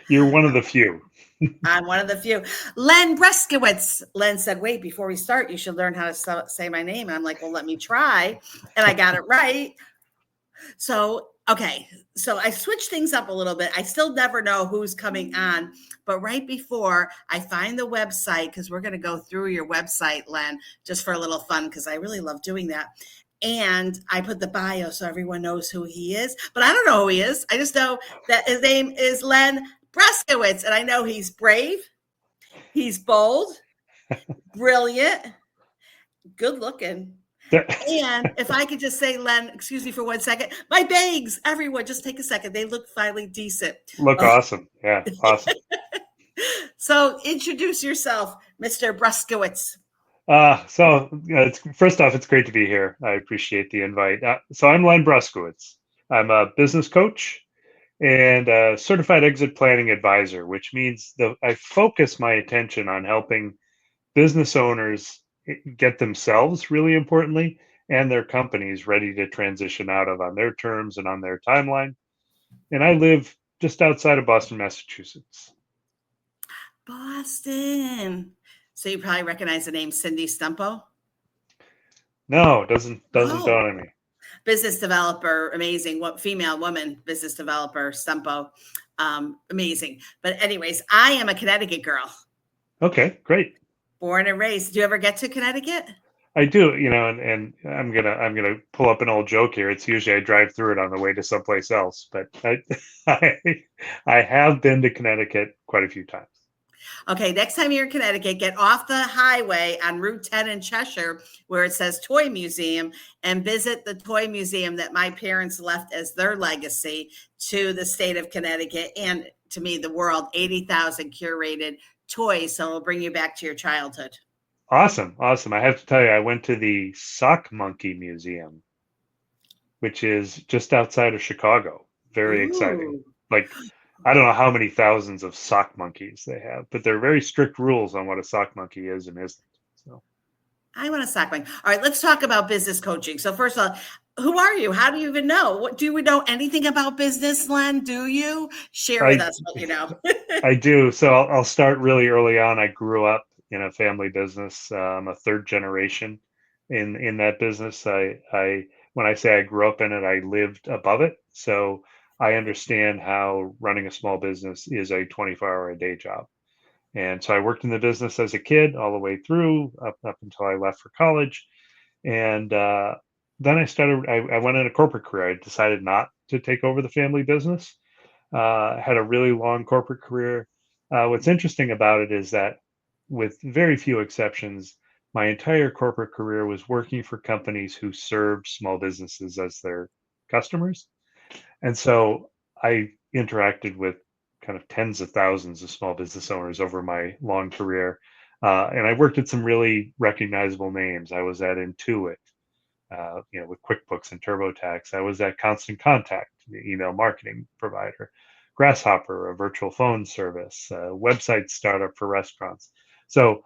You're one of the few. I'm one of the few. Len Bruskowitz. Len said, wait, before we start, you should learn how to say my name. And I'm like, well, let me try. And I got it right. So, okay. So I switched things up a little bit. I still never know who's coming on. But right before I find the website, because we're going to go through your website, Len, just for a little fun, because I really love doing that. And I put the bio so everyone knows who he is. But I don't know who he is. I just know that his name is Len Bruskowitz. And I know he's brave, he's bold, brilliant, good looking. And if I could just say, Len, excuse me for 1 second, my bags, everyone, just take a second. They look finally decent. Look awesome. Yeah, awesome. So introduce yourself, Mr. Bruskowitz. First off, it's great to be here. I appreciate the invite. So I'm Len Bruskowitz. I'm a business coach and a certified exit planning advisor, which means that I focus my attention on helping business owners get themselves, really importantly, and their companies ready to transition out of on their terms and on their timeline. And I live just outside of Boston, Massachusetts. Boston. So you probably recognize the name Cindy Stumpo. No, doesn't dawn on me. Business developer, amazing. What female woman business developer, Stumpo, amazing. But anyways, I am a Connecticut girl. Okay, great. Born and raised. Do you ever get to Connecticut? I do, and I'm gonna pull up an old joke here. It's usually I drive through it on the way to someplace else, but I have been to Connecticut quite a few times. Okay, next time you're in Connecticut, get off the highway on Route 10 in Cheshire, where it says Toy Museum, and visit the toy museum that my parents left as their legacy to the state of Connecticut and to me, the world. 80,000 curated toys, so it'll bring you back to your childhood. Awesome. I have to tell you, I went to the Sock Monkey Museum, which is just outside of Chicago. Very exciting. Like, I don't know how many thousands of sock monkeys they have, but there are very strict rules on what a sock monkey is and isn't. So, I want a sock monkey. All right, let's talk about business coaching. So first of all, who are you? How do you even know? Do we know anything about business, Len? Do you share with us what you know? I do. So I'll start really early on. I grew up in a family business. I'm a third generation in that business. When I say I grew up in it, I lived above it. So I understand how running a small business is a 24-hour-a-day job. And so I worked in the business as a kid all the way through up until I left for college. And then I went in a corporate career. I decided not to take over the family business. Had a really long corporate career. What's interesting about it is that, with very few exceptions, my entire corporate career was working for companies who served small businesses as their customers. And so I interacted with kind of tens of thousands of small business owners over my long career. And I worked at some really recognizable names. I was at Intuit, with QuickBooks and TurboTax. I was at Constant Contact, the email marketing provider, Grasshopper, a virtual phone service, a website startup for restaurants. So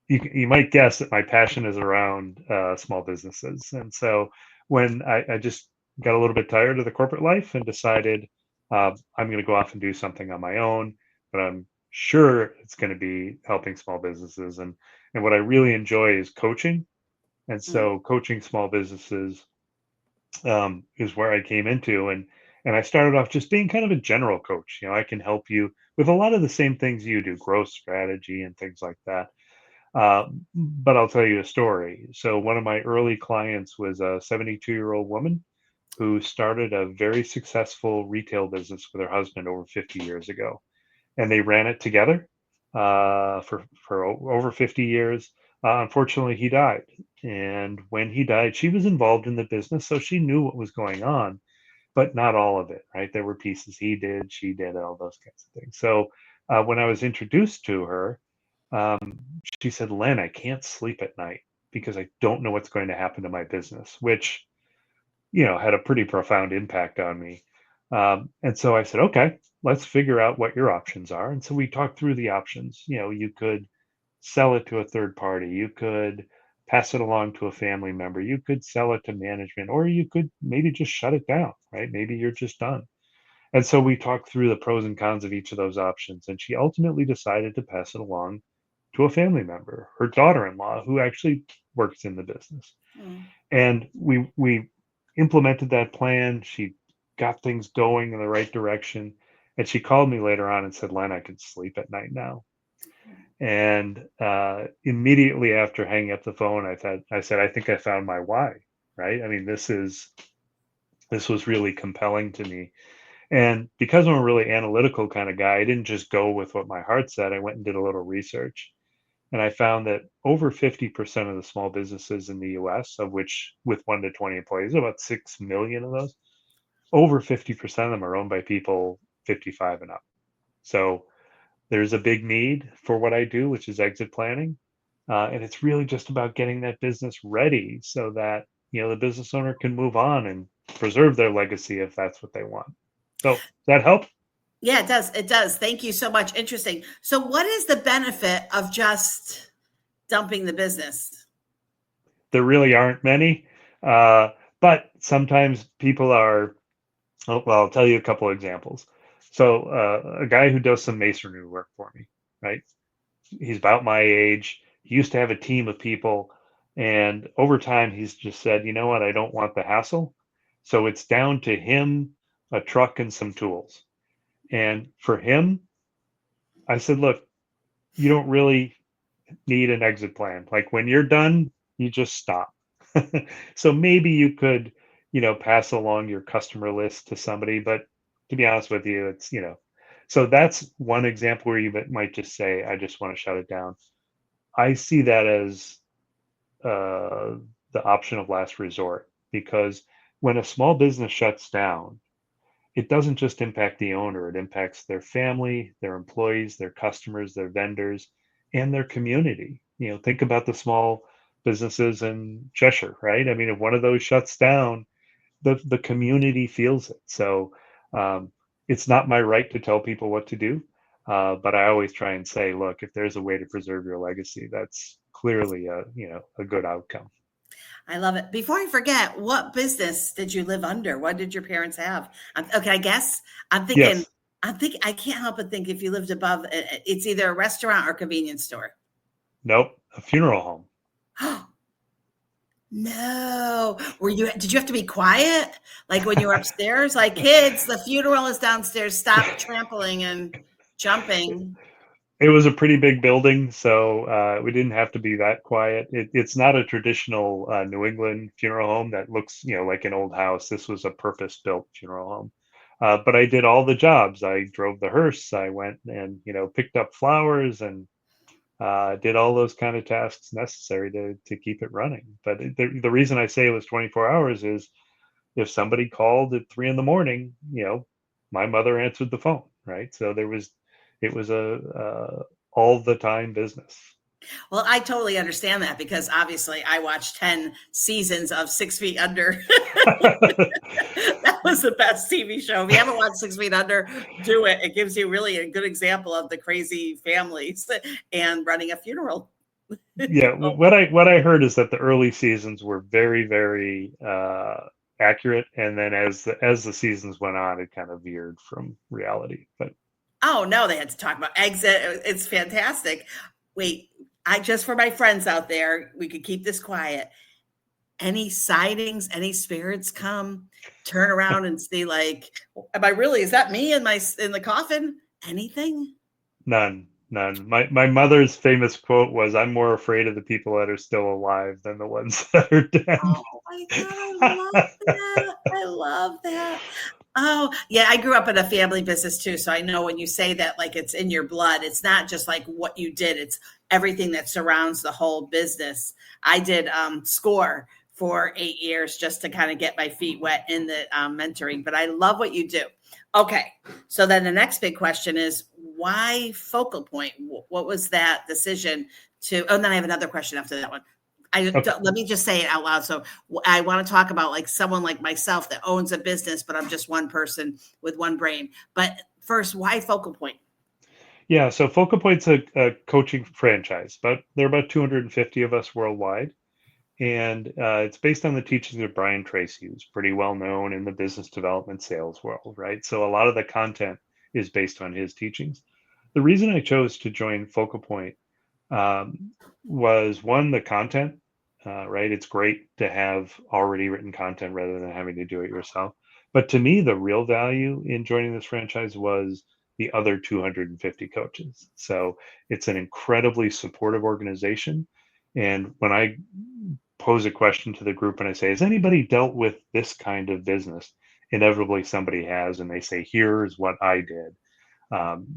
you might guess that my passion is around small businesses. And so when I just got a little bit tired of the corporate life and decided I'm going to go off and do something on my own, but I'm sure it's going to be helping small businesses. And what I really enjoy is coaching. And so coaching small businesses is where I came into. And I started off just being kind of a general coach. I can help you with a lot of the same things you do, growth strategy and things like that. But I'll tell you a story. So one of my early clients was a 72-year-old woman who started a very successful retail business with her husband over 50 years ago. And they ran it together for over 50 years. Unfortunately, he died. And when he died, she was involved in the business, so she knew what was going on, but not all of it, right? There were pieces he did, she did, all those kinds of things. So when I was introduced to her, she said, Len, I can't sleep at night because I don't know what's going to happen to my business, which, had a pretty profound impact on me. And so I said, okay, let's figure out what your options are. And so we talked through the options. You could sell it to a third party. You could pass it along to a family member. You could sell it to management, or you could maybe just shut it down, right? Maybe you're just done. And so we talked through the pros and cons of each of those options. And she ultimately decided to pass it along to a family member, her daughter-in-law, who actually works in the business. Mm. And we implemented that plan. She got things going in the right direction. And she called me later on and said, Len, I can sleep at night now. And immediately after hanging up the phone, I said, I think I found my why, right? I mean, this was really compelling to me. And because I'm a really analytical kind of guy, I didn't just go with what my heart said. I went and did a little research. And I found that over 50% of the small businesses in the US, of which with 1 to 20 employees, about 6 million of those, over 50% of them are owned by people 55 and up. So there's a big need for what I do, which is exit planning. And it's really just about getting that business ready so that, the business owner can move on and preserve their legacy if that's what they want. So that help? Yeah, it does. It does. Thank you so much. Interesting. So what is the benefit of just dumping the business? There really aren't many. But sometimes people are, well, I'll tell you a couple of examples. So a guy who does some masonry work for me, right? He's about my age. He used to have a team of people. And over time, he's just said, you know what? I don't want the hassle. So it's down to him, a truck, and some tools. And for him, I said, look, you don't really need an exit plan. Like when you're done, you just stop. So maybe you could, pass along your customer list to somebody, but to be honest with you, it's, so that's one example where you might just say, I just want to shut it down. I see that as the option of last resort, because when a small business shuts down, it doesn't just impact the owner, it impacts their family, their employees, their customers, their vendors, and their community. Think about the small businesses in Cheshire, right? I mean, if one of those shuts down, the community feels it. So it's not my right to tell people what to do, but I always try and say, look, if there's a way to preserve your legacy, that's clearly a good outcome. I love it. Before I forget, what business did you live under? What did your parents have? Okay, I guess I'm thinking. Yes. I can't help but think if you lived above, it's either a restaurant or convenience store. Nope. A funeral home. No. Did you have to be quiet? Like when you were upstairs? Like, kids, the funeral is downstairs. Stop trampling and jumping. It was a pretty big building, so we didn't have to be that quiet. It's not a traditional New England funeral home that looks, like an old house. This was a purpose-built funeral home. But I did all the jobs. I drove the hearse. I went and, picked up flowers and did all those kind of tasks necessary to keep it running. But the reason I say it was 24 hours is if somebody called at 3 a.m, my mother answered the phone, right? So it was a all the time business. Well, I totally understand that because obviously I watched 10 seasons of 6 Feet Under. That was the best TV show. If you haven't watched 6 Feet Under, do it. It gives you really a good example of the crazy families and running a funeral. Yeah, what I heard is that the early seasons were very, very accurate, and then as the seasons went on, it kind of veered from reality. But oh no, they had to talk about exit. It's fantastic. Wait, for my friends out there, we could keep this quiet. Any sightings, any spirits come, turn around and see, like, is that me in the coffin? Anything? None. My mother's famous quote was, "I'm more afraid of the people that are still alive than the ones that are dead." Oh my God, I love that. I love that. Oh, yeah, I grew up in a family business too. So I know when you say that, like it's in your blood, it's not just like what you did, it's everything that surrounds the whole business. I did SCORE for 8 years just to kind of get my feet wet in the mentoring, but I love what you do. Okay, so then the next big question is, why FocalPoint? What was that decision to, and then I have another question after that one. Okay. Let me just say it out loud. So I want to talk about like someone like myself that owns a business, but I'm just one person with one brain. But first, why FocalPoint? Yeah, so FocalPoint's a coaching franchise, but there are about 250 of us worldwide. And it's based on the teachings of Brian Tracy, who's pretty well known in the business development sales world, right? So a lot of the content is based on his teachings. The reason I chose to join FocalPoint um, was one, the content, right? It's great to have already written content rather than having to do it yourself. But to me, the real value in joining this franchise was the other 250 coaches. So it's an incredibly supportive organization. And when I pose a question to the group and I say, has anybody dealt with this kind of business? Inevitably, somebody has, and they say, here's what I did.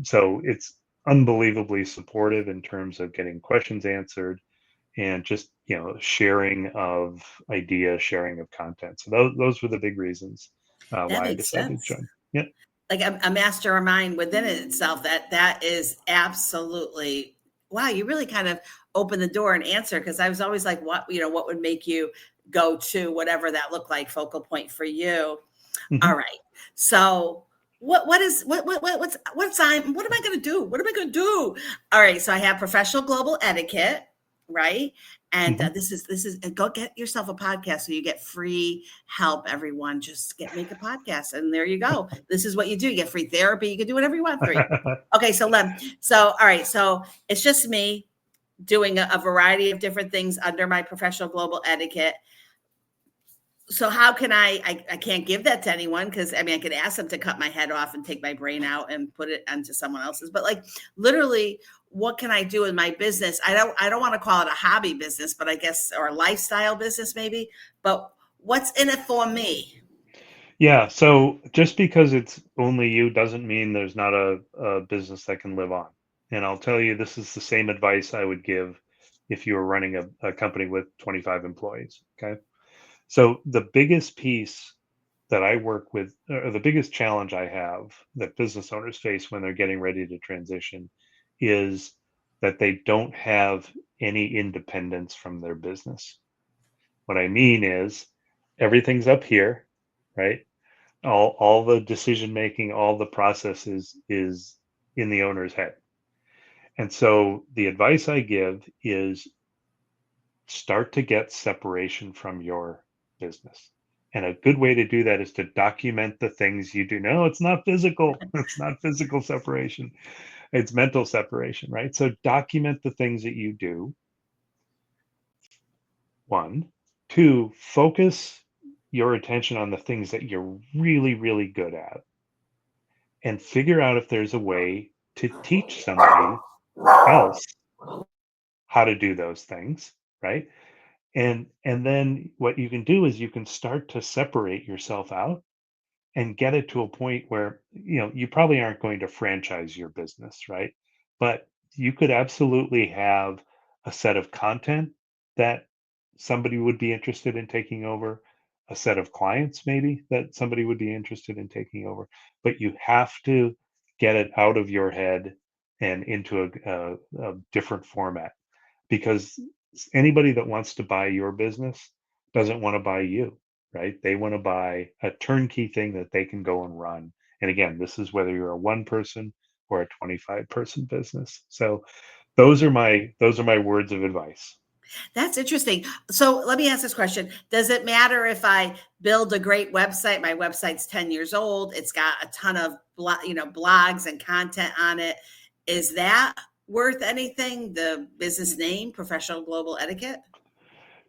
So it's unbelievably supportive in terms of getting questions answered and just sharing of ideas, sharing of content. So those were the big reasons That why I makes decided to sense. join. Yeah. Like a mastermind within itself. That is absolutely wow. You really kind of open the door and answer, because I was always like, what would make you go to whatever that looked like, focal point for you. Hmm. All right. So what am I going to do? What am I going to do? All right. So I have professional global etiquette, right? And Hmm. this is go get yourself a podcast so you get free help. Everyone, just make a podcast, and there you go. This is what you do. You get free therapy. You can do whatever you want free. Okay. So all right. So it's just me doing a variety of different things under my professional global etiquette. So how can I can't give that to anyone, because I mean I could ask them to cut my head off and take my brain out and put it onto someone else's, but like literally what can I do in my business? I don't want to call it a hobby business, but I guess, or a lifestyle business maybe, but what's in it for me? Yeah. So just because it's only you doesn't mean there's not a business that can live on. And I'll tell you, this is the same advice I would give if you were running a company with 25 employees. Okay. So the biggest piece that I work with, or the biggest challenge I have that business owners face when they're getting ready to transition, is that they don't have any independence from their business. What I mean is everything's up here, right? All the decision making, all the processes is in the owner's head. And so the advice I give is start to get separation from your business. And a good way to do that is to document the things you do. No, it's not physical. It's not physical separation. It's mental separation, right? So document the things that you do. One, two, focus your attention on the things that you're really, really good at and figure out if there's a way to teach somebody else how to do those things, right? And then what you can do is you can start to separate yourself out and get it to a point where you probably aren't going to franchise your business, right? But you could absolutely have a set of content that somebody would be interested in taking over, a set of clients maybe that somebody would be interested in taking over, but you have to get it out of your head and into a different format, because anybody that wants to buy your business doesn't want to buy you, right? They want to buy a turnkey thing that they can go and run. And again, this is whether you're a one person or a 25-person business. So those are my words of advice. That's interesting. So let me ask this question. Does it matter if I build a great website? My website's 10 years old. It's got a ton of blogs and content on it. Is that worth anything? The business name, Professional Global Etiquette?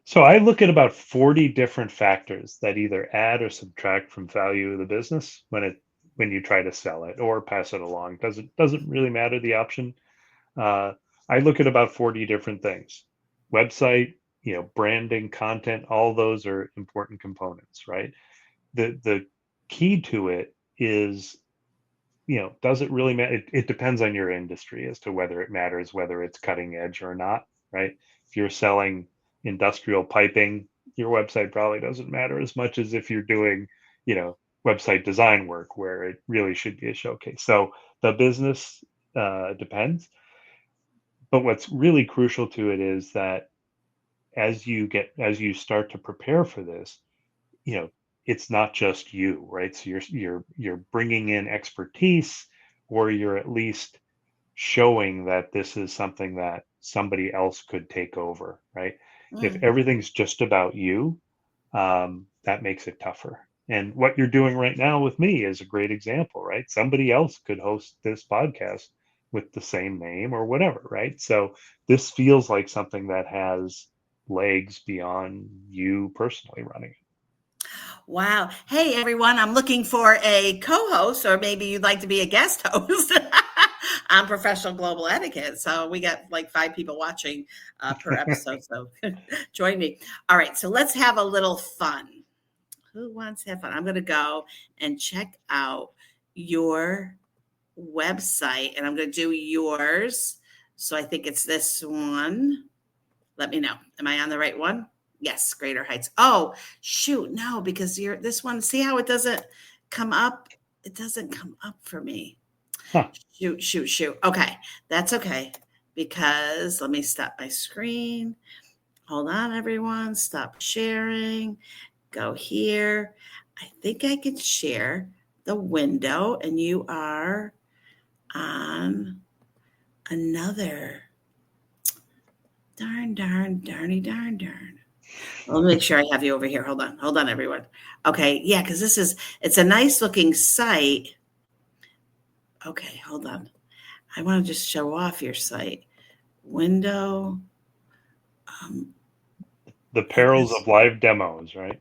So I look at about 40 different factors that either add or subtract from value of the business when you try to sell it or pass it along. Doesn't really matter the option. Uh, I look at about 40 different things. Website, branding, content, all those are important components, right? The key to it is, does it really matter? It depends on your industry as to whether it matters, whether it's cutting edge or not, right? If you're selling industrial piping, your website probably doesn't matter as much as if you're doing, you know, website design work where it really should be a showcase. So the business depends. But what's really crucial to it is that as you start to prepare for this, you know, it's not just you, right? So you're bringing in expertise, or you're at least showing that this is something that somebody else could take over, right? If Mm. everything's just about you, that makes it tougher. And what you're doing right now with me is a great example, right? Somebody else could host this podcast with the same name or whatever, right? So this feels like something that has legs beyond you personally running it. Wow. Hey, everyone. I'm looking for a co host, or maybe you'd like to be a guest host on Professional Global Etiquette. So we got like 5 people watching per episode. So join me. All right. So let's have a little fun. Who wants to have fun? I'm going to go and check out your website, and I'm going to do yours. So I think it's this one. Let me know. Am I on the right one? Yes, Greater Heights. Oh, shoot. No, because you're this one. See how it doesn't come up? It doesn't come up for me. Huh. Shoot. Okay. That's okay. Because let me stop my screen. Hold on, everyone. Stop sharing. Go here. I think I can share the window, and you are on another. Darn. Let me make sure I have you over here. Hold on, everyone. Okay, yeah, because it's a nice looking site. Okay, hold on. I want to just show off your site. Window. The perils of live demos, right?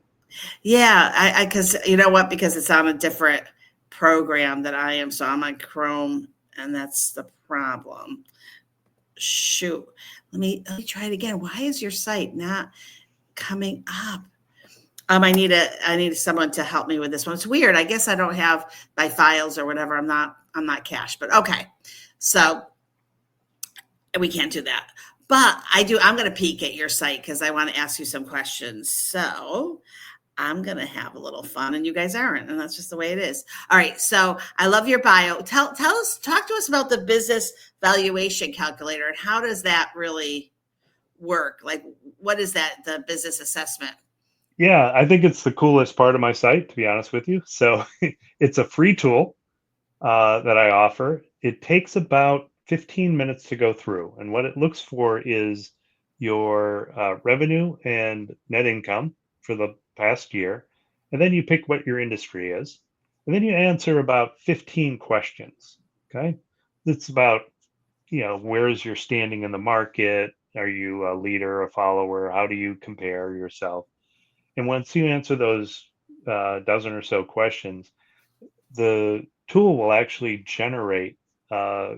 Yeah, I because you know what? Because it's on a different program that I am. So I'm on Chrome, and that's the problem. Shoot. Let me try it again. Why is your site not coming up? I need someone to help me with this one. It's weird. I guess I don't have my files or whatever. I'm not cached, but okay. So we can't do that. But I do. I'm going to peek at your site because I want to ask you some questions. So I'm going to have a little fun, and you guys aren't, and that's just the way it is. All right. So I love your bio. Talk to us about the business valuation calculator, and how does that really work? Like, what is that, the business assessment? Yeah, I think it's the coolest part of my site, to be honest with you. So it's a free tool that I offer. It takes about 15 minutes to go through. And what it looks for is your revenue and net income for the past year. And then you pick what your industry is. And then you answer about 15 questions. Okay. It's about, where's your standing in the market? Are you a leader, a follower? How do you compare yourself? And once you answer those dozen or so questions, the tool will actually generate uh,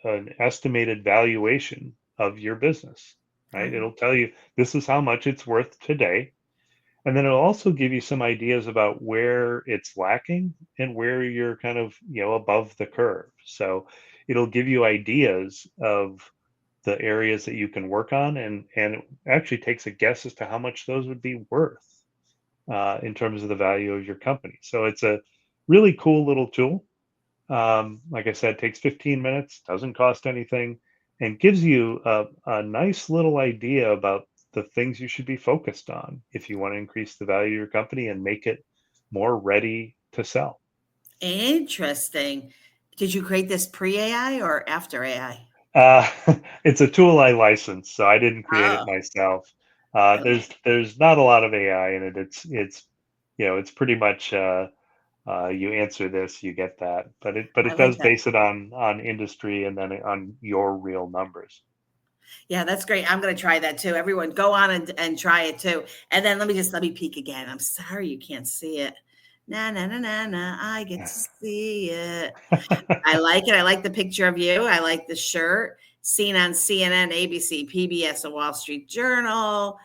an estimated valuation of your business, right? Oh, It'll tell you this is how much it's worth today. And then it'll also give you some ideas about where it's lacking and where you're kind of, above the curve. So it'll give you ideas of the areas that you can work on, and it actually takes a guess as to how much those would be worth in terms of the value of your company. So it's a really cool little tool. Like I said, takes 15 minutes, doesn't cost anything, and gives you a nice little idea about the things you should be focused on if you want to increase the value of your company and make it more ready to sell. interesting. Did you create this pre-AI or after AI? Uh, it's a tool I license, so I didn't create it Oh, myself. okay. There's not a lot of AI in it. It's pretty much you answer this, you get that, but I it like does that. base it on industry and then on your real numbers. Yeah, that's great. I'm going to try that too. Everyone go on and try it too. And then let me peek again. I'm sorry you can't see it. Na. I get to see it. I like it. I like the picture of you. I like the shirt seen on CNN, ABC, PBS, the Wall Street Journal.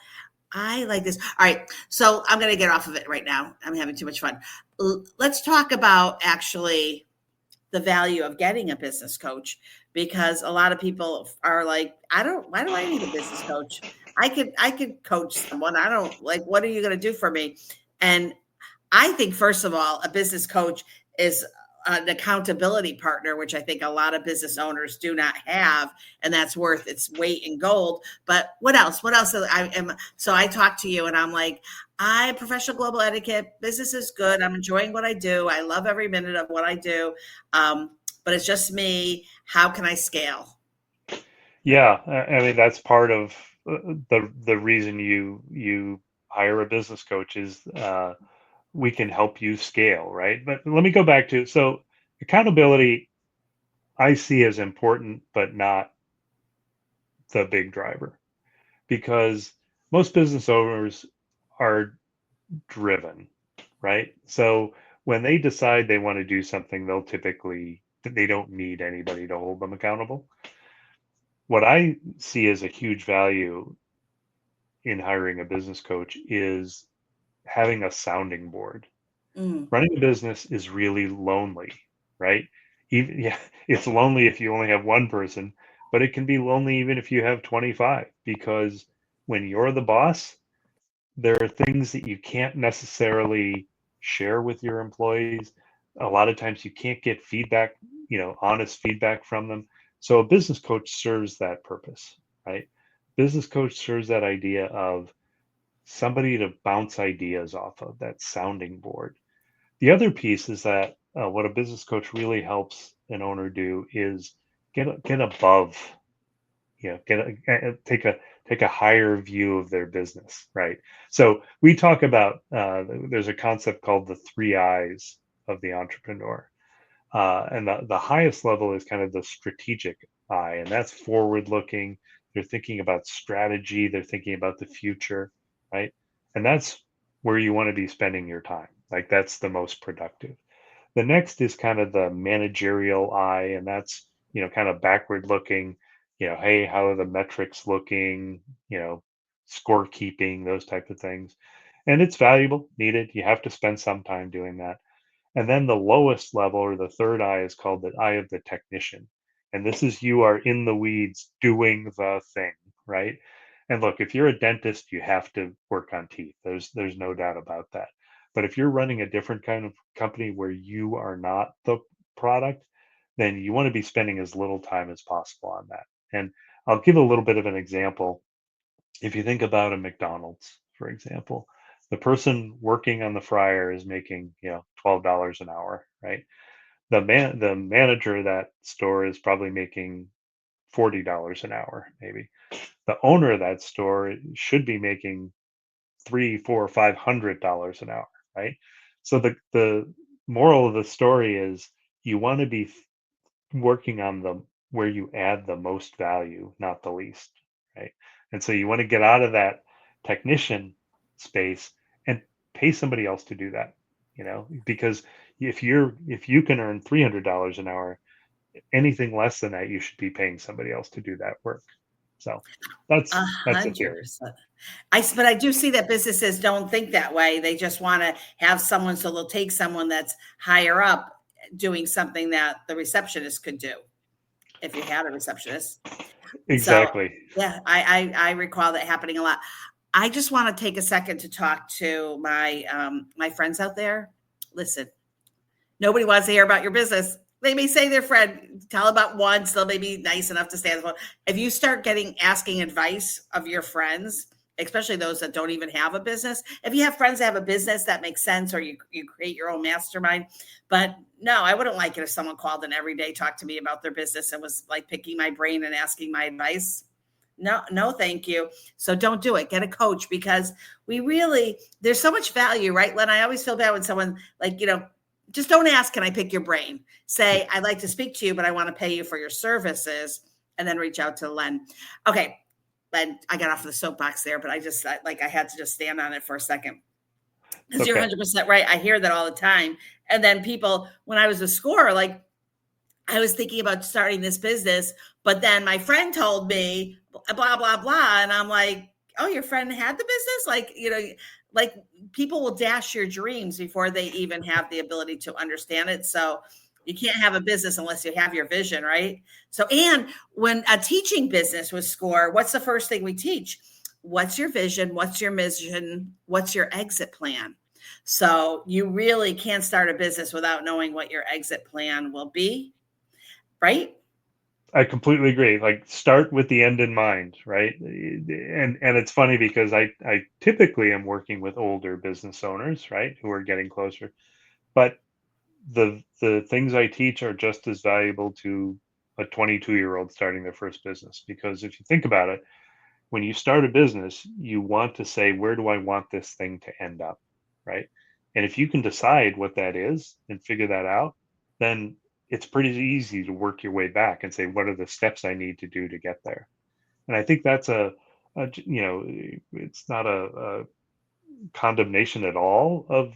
I like this. All right. So I'm going to get off of it right now. I'm having too much fun. Let's talk about actually the value of getting a business coach, because a lot of people are like, why do I need a business coach? I could coach someone. I don't like, what are you going to do for me? And I think, first of all, a business coach is an accountability partner, which I think a lot of business owners do not have, and that's worth its weight in gold. But what else? What else? So I talk to you, and I'm like, I professional global etiquette. Business is good. I'm enjoying what I do. I love every minute of what I do. But it's just me. How can I scale? Yeah, I mean that's part of the reason you hire a business coach is we can help you scale, right? But let me go back to, so accountability I see as important, but not the big driver, because most business owners are driven, right? So when they decide they want to do something, they don't need anybody to hold them accountable. What I see as a huge value in hiring a business coach is having a sounding board. Mm. Running a business is really lonely, right? Even, yeah, it's lonely if you only have one person, but it can be lonely even if you have 25, because when you're the boss, there are things that you can't necessarily share with your employees. A lot of times you can't get feedback, honest feedback from them. So a business coach serves that purpose, right? Business coach serves that idea of somebody to bounce ideas off of, that sounding board. The other piece is that what a business coach really helps an owner do is get above, take a higher view of their business, right? So we talk about there's a concept called the three I's of the entrepreneur, and the highest level is kind of the strategic eye, and that's forward looking. They're thinking about strategy. They're thinking about the future, right? And that's where you want to be spending your time. Like that's the most productive. The next is kind of the managerial eye, and that's, kind of backward looking, hey, how are the metrics looking, scorekeeping, those type of things. And it's valuable, needed. You have to spend some time doing that. And then the lowest level, or the third eye, is called the eye of the technician. And this is, you are in the weeds doing the thing, right? And look, if you're a dentist, you have to work on teeth. There's no doubt about that. But if you're running a different kind of company where you are not the product, then you want to be spending as little time as possible on that. And I'll give a little bit of an example. If you think about a McDonald's, for example, the person working on the fryer is making, $12 an hour, right? The manager of that store is probably making $40 an hour, maybe. The owner of that store should be making three, four, $500 an hour, right? So the moral of the story is you want to be working on the where you add the most value, not the least, right? And so you want to get out of that technician space and pay somebody else to do that, because if you can earn $300 an hour, anything less than that, you should be paying somebody else to do that work. So A that's the hundred theory. percent. But I do see that businesses don't think that way. They just want to have someone, so they'll take someone that's higher up doing something that the receptionist could do if you had a receptionist. So Exactly. yeah, I recall that happening a lot. I just want to take a second to talk to my friends out there. Listen, nobody wants to hear about your business. They may say their friend, tell about once, they'll maybe be nice enough to stay on the phone. If you start asking advice of your friends, especially those that don't even have a business, if you have friends that have a business, that makes sense, or you create your own mastermind. But no, I wouldn't like it if someone called and every day talked to me about their business and was like picking my brain and asking my advice. No, thank you. So don't do it. Get a coach, because there's so much value, right, Len? I always feel bad when someone just don't ask, can I pick your brain? Say, I'd like to speak to you, but I want to pay you for your services, and then reach out to Len. Okay, Len, I got off the soapbox there, but I had to just stand on it for a second. Because you're 100% right. I hear that all the time. And then people, when I was a scorer, I was thinking about starting this business, but then my friend told me blah, blah, blah. And I'm like, oh, your friend had the business? Like people will dash your dreams before they even have the ability to understand it. So you can't have a business unless you have your vision, right? So, and when a teaching business with SCORE, what's the first thing we teach? What's your vision? What's your mission? What's your exit plan? So you really can't start a business without knowing what your exit plan will be, right? I completely agree. Like, start with the end in mind, right? And it's funny because I typically am working with older business owners, right, who are getting closer. But the things I teach are just as valuable to a 22-year-old starting their first business, because if you think about it, when you start a business, you want to say, where do I want this thing to end up? Right. And if you can decide what that is and figure that out, then it's pretty easy to work your way back and say, what are the steps I need to do to get there? And I think that's it's not a condemnation at all of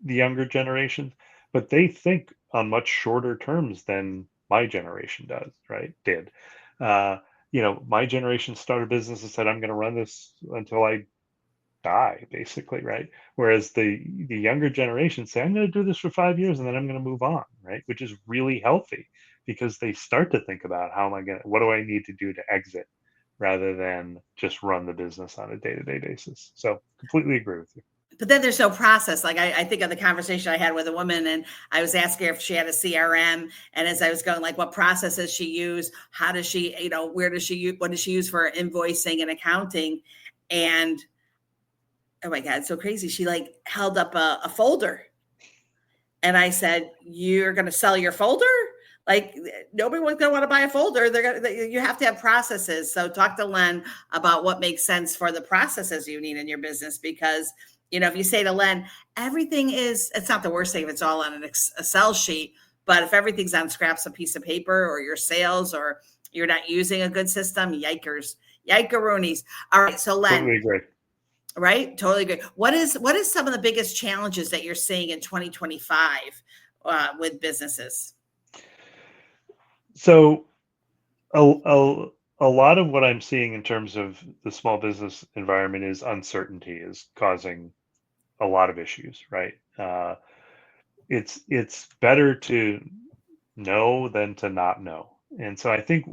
the younger generations, but they think on much shorter terms than my generation did. Uh, my generation started business and said, I'm going to run this until I die, basically, right? Whereas the younger generation say, I'm going to do this for 5 years and then I'm going to move on, right? Which is really healthy because they start to think about what do I need to do to exit rather than just run the business on a day-to-day basis. So completely agree with you. But then there's no process. Like I think of the conversation I had with a woman, and I was asking her if she had a CRM. And as I was going, like, what processes she use, how does she, where does she use, what does she use for invoicing and accounting? And oh my God, so crazy. She like held up a folder. And I said, you're going to sell your folder? Like nobody was going to want to buy a folder. You have to have processes. So talk to Len about what makes sense for the processes you need in your business, because if you say to Len, it's not the worst thing if it's all on an Excel sheet, but if everything's on scraps of piece of paper or your sales or you're not using a good system, yikeroonies. All right. So Len. Totally agree. Right? Totally agree. What is some of the biggest challenges that you're seeing in 2025 with businesses? So a lot of what I'm seeing in terms of the small business environment is uncertainty is causing a lot of issues, right? It's better to know than to not know. And so I think,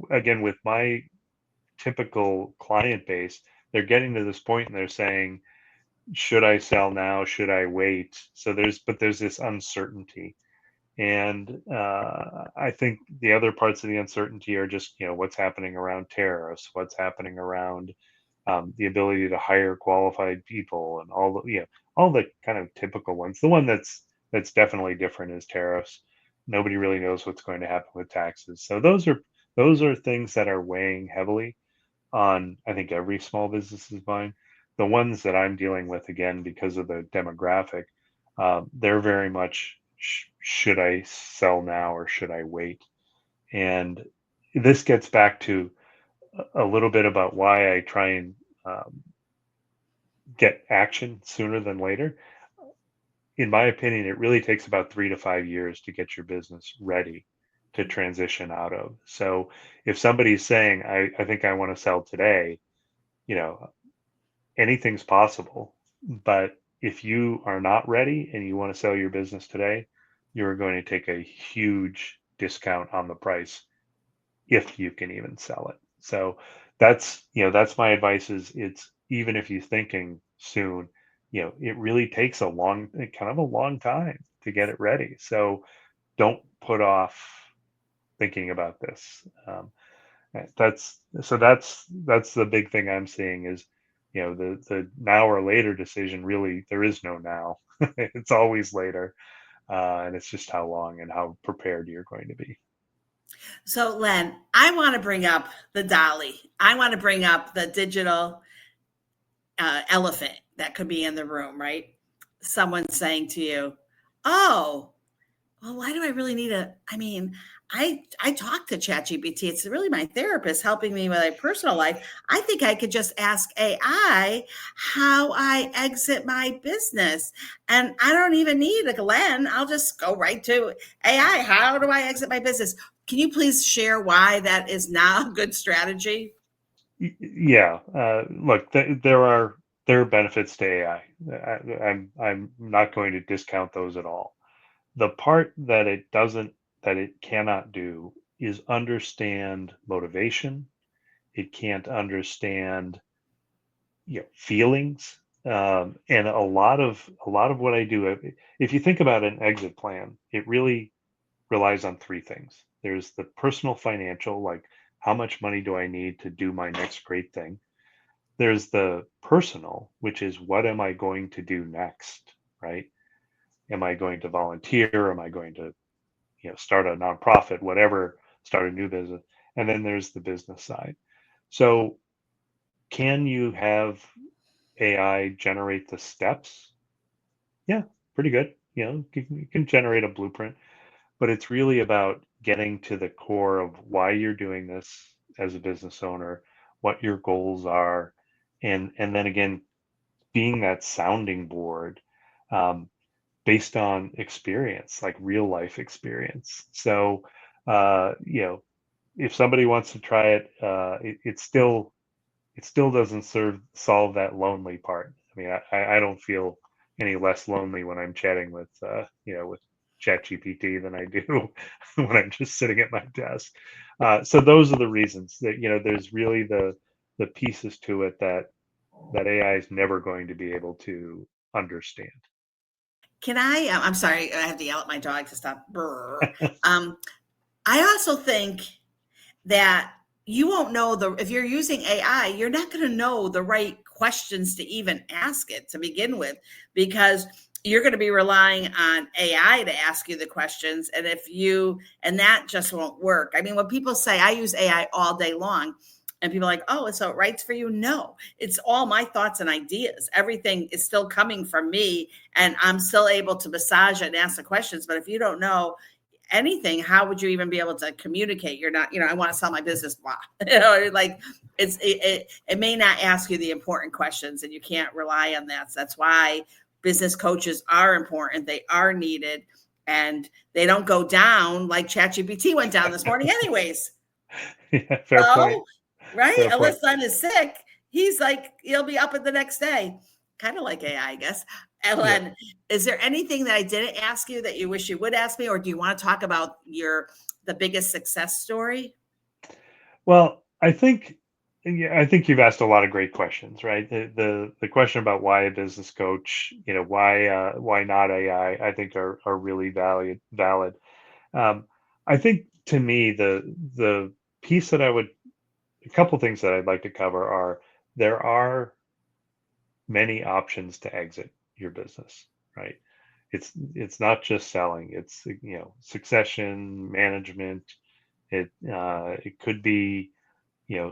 again, with my typical client base, they're getting to this point and they're saying, should I sell now? Should I wait? So there's this uncertainty. And I think the other parts of the uncertainty are just, what's happening around tariffs, what's happening around the ability to hire qualified people, and all the kind of typical ones. The one that's definitely different is tariffs. Nobody really knows what's going to happen with taxes. So those are things that are weighing heavily on, I think, every small business's mind. The ones that I'm dealing with, again, because of the demographic, they're very much, should I sell now or should I wait? And this gets back to a little bit about why I try and get action sooner than later. In my opinion, it really takes about 3 to 5 years to get your business ready to transition out of. So if somebody's saying, I think I want to sell today, anything's possible. But if you are not ready and you want to sell your business today, you're going to take a huge discount on the price if you can even sell it. So that's my advice is, it's, even if you're thinking soon, it really takes a long time to get it ready. So don't put off thinking about this. That's the big thing I'm seeing is, the now or later decision. Really, there is no now. It's always later. And it's just how long and how prepared you're going to be. So Len, I want to bring up the dolly. I want to bring up the digital elephant that could be in the room, right? Someone saying to you, oh, well, why do I really need I talk to ChatGPT. It's really my therapist helping me with my personal life. I think I could just ask AI how I exit my business. And I don't even need a Len. I'll just go right to AI. How do I exit my business? Can you please share why that is not a good strategy? Yeah. Look, there are benefits to AI. I'm not going to discount those at all. The part that it cannot do is understand motivation. It can't understand, feelings. And a lot of what I do, if you think about an exit plan, it really relies on three things. There's the personal financial, like how much money do I need to do my next great thing? There's the personal, which is what am I going to do next, right? Am I going to volunteer? Am I going to, start a nonprofit, whatever, start a new business? And then there's the business side. So Can you have AI generate the steps? Yeah, pretty good. You can generate a blueprint, but it's really about getting to the core of why you're doing this as a business owner, what your goals are, and then again, being that sounding board um, based on experience, like real life experience. So, if somebody wants to try it, it still doesn't solve that lonely part. I mean, I don't feel any less lonely when I'm chatting with ChatGPT than I do when I'm just sitting at my desk. So those are the reasons that there's really the pieces to it that AI is never going to be able to understand. Can I? I'm sorry, I have to yell at my dog to stop. Brr. Um, I also think that you won't know if you're using AI, you're not going to know the right questions to even ask it to begin with, because you're going to be relying on AI to ask you the questions. And that just won't work. I mean, when people say I use AI all day long, and people are like, oh, so it writes for you? No, it's all my thoughts and ideas. Everything is still coming from me, and I'm still able to massage it and ask the questions. But if you don't know anything, how would you even be able to communicate? You're not, I want to sell my business, blah. Like it may not ask you the important questions, and you can't rely on that. So that's why business coaches are important. They are needed, and they don't go down like ChatGPT went down this morning anyways. Yeah, fair point. So, right? Fair point. Unless son is sick, he's like, he'll be up at the next day. Kind of like AI, I guess. Yeah. Ellen, is there anything that I didn't ask you that you wish you would ask me, or do you want to talk about the biggest success story? Well, I think you've asked a lot of great questions, right? The question about why a business coach, why not AI, I think are really valid. Um, I think to me the piece that a couple things that I'd like to cover are there are many options to exit your business, right? It's not just selling. It's succession management. It could be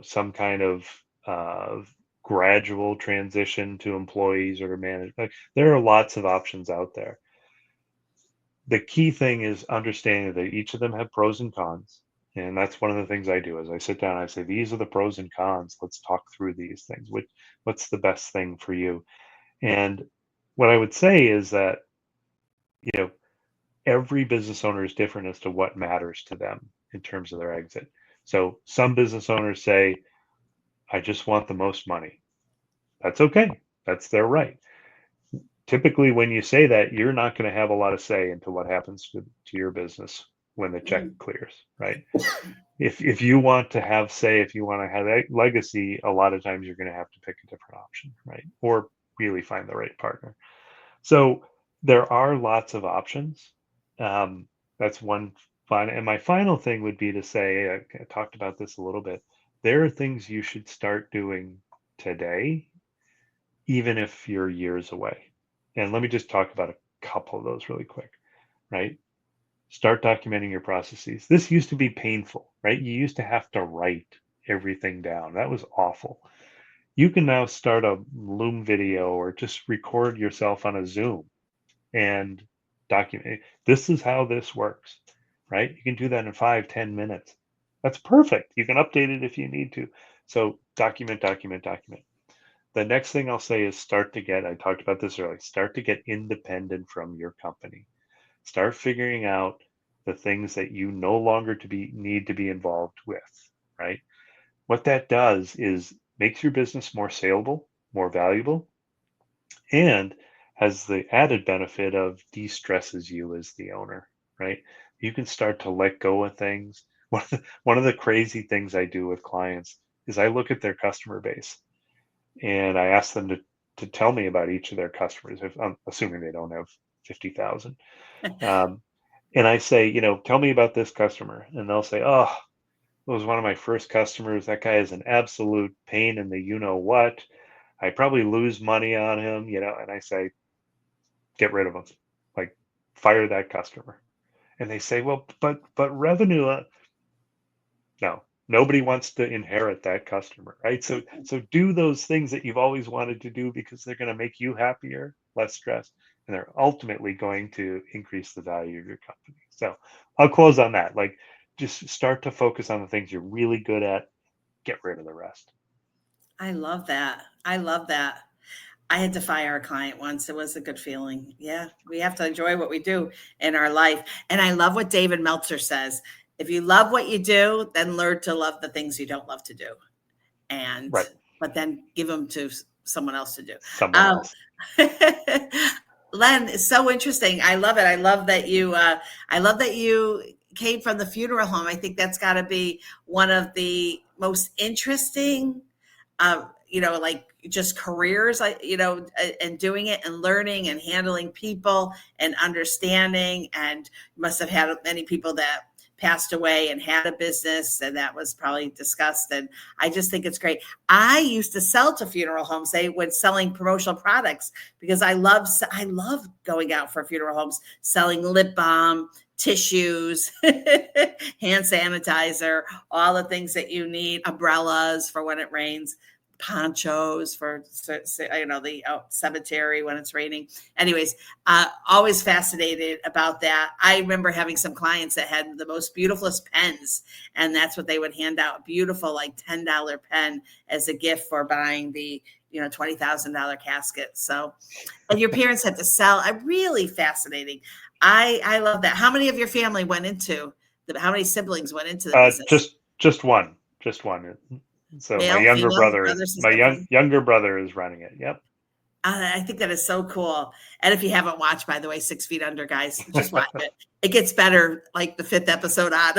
some kind of uh, gradual transition to employees or to manage. Like, there are lots of options out there. The key thing is understanding that each of them have pros and cons. And that's one of the things I do is I sit down and I say, these are the pros and cons. Let's talk through these things. What's the best thing for you? And what I would say is that, you know, every business owner is different as to what matters to them in terms of their exit. So some business owners say, I just want the most money. That's okay. That's their right. Typically, when you say that, you're not going to have a lot of say into what happens to your business when the check Mm. clears, right? If you want to have say, if you want to have a legacy, a lot of times you're going to have to pick a different option, right? Or really find the right partner. So there are lots of options. That's one fun. And my final thing would be to say, I talked about this a little bit. There are things you should start doing today, even if you're years away. And let me just talk about a couple of those really quick, right? Start documenting your processes. This used to be painful, right? You used to have to write everything down. That was awful. You can now start a Loom video or just record yourself on a Zoom and document. This is how this works, right? You can do that in 5, 10 minutes. That's perfect. You can update it if you need to. So document, document, document. The next thing I'll say is I talked about this earlier, start to get independent from your company. Start figuring out the things that you no longer need to be involved with, right? What that does is makes your business more saleable, more valuable, and has the added benefit of de-stresses you as the owner, right? You can start to let go of things. One of the crazy things I do with clients is I look at their customer base and I ask them to tell me about each of their customers. If I'm assuming they don't have 50,000, um, and I say, tell me about this customer, and they'll say, oh, it was one of my first customers. That guy is an absolute pain in the you know what. I probably lose money on him, and I say, get rid of him, like fire that customer. And they say, well, but revenue, no, Nobody wants to inherit that customer, right? So do those things that you've always wanted to do because they're going to make you happier, less stressed, and they're ultimately going to increase the value of your company. So I'll close on that. Like, just start to focus on the things you're really good at, get rid of the rest. I love that. I love that. I had to fire a client once. It was a good feeling. Yeah, we have to enjoy what we do in our life. And I love what David Meltzer says. If you love what you do, then learn to love the things you don't love to do. And, Right. but then give them to someone else to do. Someone else. Len, it's so interesting. I love it. I love that you came from the funeral home. I think that's got to be one of the most interesting, like just careers, and doing it and learning and handling people and understanding. And you must have had many people that passed away and had a business, and that was probably discussed. And I just think it's great. I used to sell to funeral homes. They were selling promotional products because I love going out for funeral homes, selling lip balm, tissues, hand sanitizer, all the things that you need, umbrellas for when it rains, ponchos for the cemetery when it's raining. Anyways, always fascinated about that. I remember having some clients that had the most beautifulest pens, and that's what they would hand out, beautiful like $10 pen as a gift for buying the $20,000 casket. So, and your parents had to sell. Really fascinating. I love that. How many of your family went into how many siblings went into the business? Just one. So Male, my younger female, brother brothers, is younger brother is running it. Yep. I think that is so cool. And if you haven't watched, by the way, 6 Feet Under, guys, just watch it. It gets better like the 5th episode on.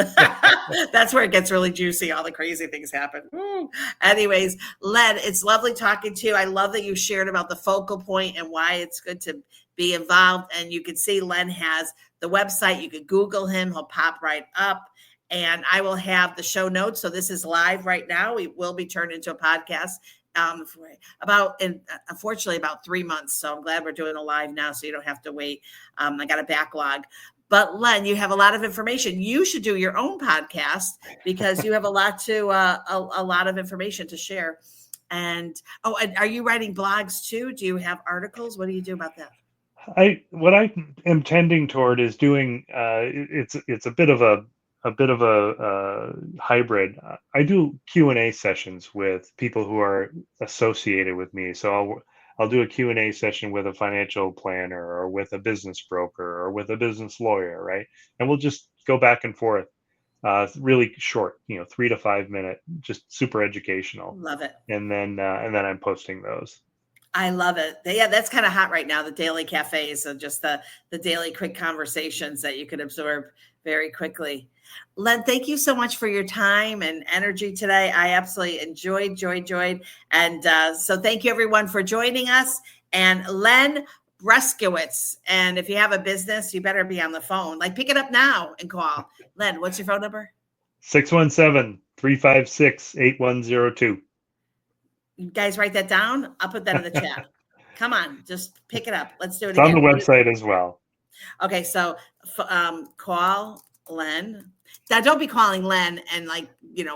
That's where it gets really juicy. All the crazy things happen. Woo. Anyways, Len, it's lovely talking to you. I love that you shared about the FocalPoint and why it's good to be involved. And you can see Len has the website. You can Google him. He'll pop right up. And I will have the show notes. So this is live right now. We will be turned into a podcast unfortunately about 3 months. So I'm glad we're doing a live now, so you don't have to wait. I got a backlog. But Len, you have a lot of information. You should do your own podcast because you have a lot of information to share. And are you writing blogs too? Do you have articles? What do you do about that? What I am tending toward is doing. It's a bit of a hybrid. I do Q&A sessions with people who are associated with me. So I'll do a Q&A session with a financial planner or with a business broker or with a business lawyer, right? And we'll just go back and forth. Really short, 3 to 5 minute, just super educational. Love it. And then I'm posting those. I love it. Yeah, that's kind of hot right now. The daily cafes and just the daily quick conversations that you can absorb very quickly. Len, thank you so much for your time and energy today. I absolutely enjoyed. And so thank you everyone for joining us. And Len Bruskowitz. And if you have a business, you better be on the phone. Like pick it up now and call. Len, what's your phone number? 617-356-8102. You guys write that down? I'll put that in the chat. Come on, just pick it up. Let's do it It's again. on the website as well. Okay, so call Len. Now, don't be calling Len and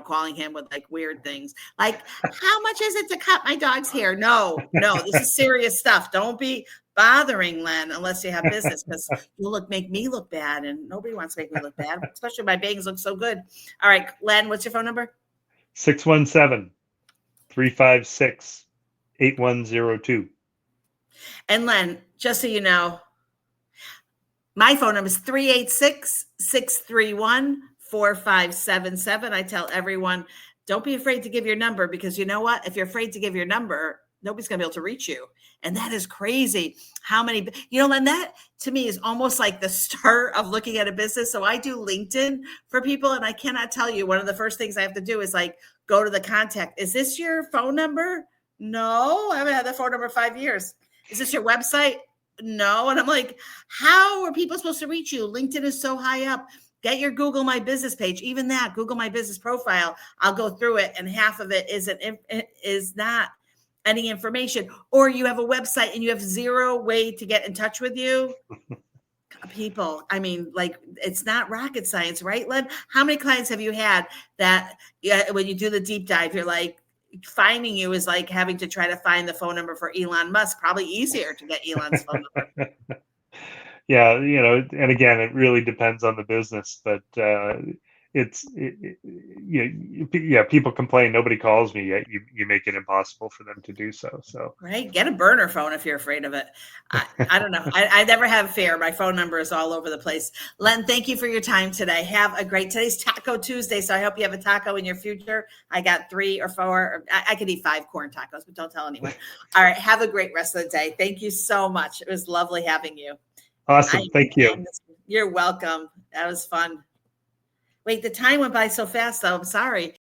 calling him with like weird things. Like, how much is it to cut my dog's hair? No, this is serious stuff. Don't be bothering Len unless you have business because you'll make me look bad, and nobody wants to make me look bad, especially my bangs look so good. All right, Len, what's your phone number? 617-356-8102. And Len, just so you know, my phone number is 386-631-4577. I tell everyone, don't be afraid to give your number because you know what? If you're afraid to give your number, nobody's going to be able to reach you. And that is crazy. How many, Len, that to me is almost like the start of looking at a business. So I do LinkedIn for people. And I cannot tell you, one of the first things I have to do is like, go to the contact. Is this your phone number? No, I haven't had that phone number 5 years. Is this your website? No. And I'm like, how are people supposed to reach you? LinkedIn is so high up. Get your Google My Business page. Even that, Google My Business profile, I'll go through it. And half of it is not any information. Or you have a website and you have zero way to get in touch with you. people. I mean, like, it's not rocket science, right, Len? How many clients have you had that when you do the deep dive, you're like, finding you is like having to try to find the phone number for Elon Musk? Probably easier to get Elon's phone number. Yeah, and again, it really depends on the business, but people complain nobody calls me, yet you make it impossible for them to do so. So right, get a burner phone if you're afraid of it. I don't know. I never have fear. My phone number is all over the place. Len, thank you for your time today. Have a great, today's Taco Tuesday, so I hope you have a taco in your future. I got 3 or 4. I could eat 5 corn tacos, but don't tell anyone. All right, have a great rest of the day. Thank you so much. It was lovely having you. awesome. Thank you. You're welcome. That was fun. Wait, the time went by so fast, though. I'm sorry.